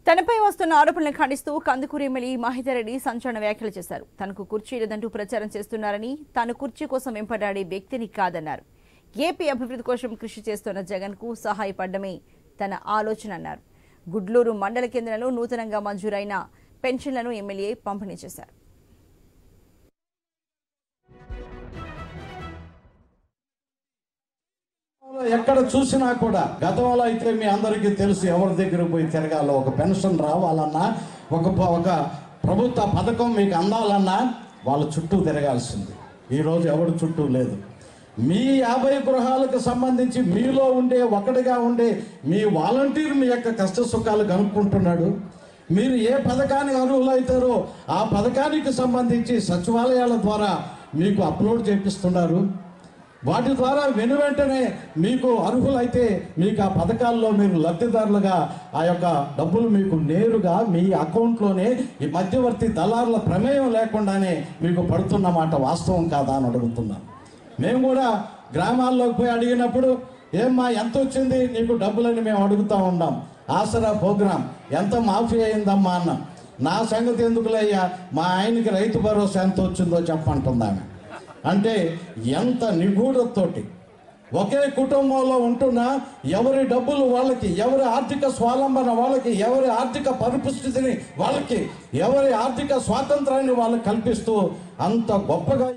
తనపై వస్తున్న ఆరోపణలను ఖండిస్తూ కందుకూరు ఎమ్మెల్యే మహిదర్ రెడ్డి సంచలన వ్యాఖ్యలు చేశారు. తనకు కుర్చీ లేదంటూ ప్రచారం చేస్తున్నారని, తాను కుర్చీ కోసం వెంపడాడే వ్యక్తిని కాదన్నారు. ఏపీ అభివృద్ధి కోసం కృషి చేస్తున్న జగన్ కు సహాయపడమే తన ఆలోచన అన్నారు. గుడ్లూరు మండల కేంద్రంలో నూతనంగా మంజూరైన పెన్షన్లను ఎమ్మెల్యే పంపిణీ చేశారు. ఎక్కడ చూసినా కూడా గతంలో అయితే మీ అందరికీ తెలుసు, ఎవరి దగ్గర పోయి తిరగాలో, ఒక పెన్షన్ రావాలన్నా, ఒక ప్రభుత్వ పథకం మీకు అందాలన్నా వాళ్ళ చుట్టూ తిరగాల్సింది. ఈరోజు ఎవరి చుట్టూ లేదు. మీ 50 గృహాలకు సంబంధించి మీలో ఉండే ఒకటిగా ఉండే మీ వాలంటీర్ మీ యొక్క కష్ట సుఖాలు కనుక్కుంటున్నాడు. మీరు ఏ పథకానికి అర్హులవుతారో ఆ పథకానికి సంబంధించి సచివాలయాల ద్వారా మీకు అప్లోడ్ చేపిస్తున్నారు. వాటి ద్వారా వెంటనే మీకు అర్హులైతే మీకు ఆ పథకాల్లో మీరు లబ్ధిదారులుగా ఆ యొక్క డబ్బులు మీకు నేరుగా మీ అకౌంట్లోనే ఈ మధ్యవర్తి దళారుల ప్రమేయం లేకుండానే మీకు పడుతున్నమాట వాస్తవం కాదా అని అడుగుతున్నాం. మేము కూడా గ్రామాల్లోకి పోయి అడిగినప్పుడు ఏమ్మా ఎంత వచ్చింది నీకు డబ్బులని మేము అడుగుతూ ఉన్నాం. ఆసరా ప్రోగ్రాం ఎంత మాఫీ అయిందమ్మా అన్న. నా సంగతి ఎందుకులయ్యా, మా ఆయనకి రైతు భరోసా ఎంత వచ్చిందో చెప్పంటుంది ఆమె. అంటే ఎంత నిగూఢతోటి ఒకే కుటుంబంలో ఉంటున్నా ఎవరి డబ్బులు వాళ్ళకి, ఎవరి ఆర్థిక స్వావలంబన వాళ్ళకి, ఎవరి ఆర్థిక పరిపుష్టిని వాళ్ళకి, ఎవరి ఆర్థిక స్వాతంత్రాన్ని వాళ్ళకి కల్పిస్తూ అంత గొప్పగా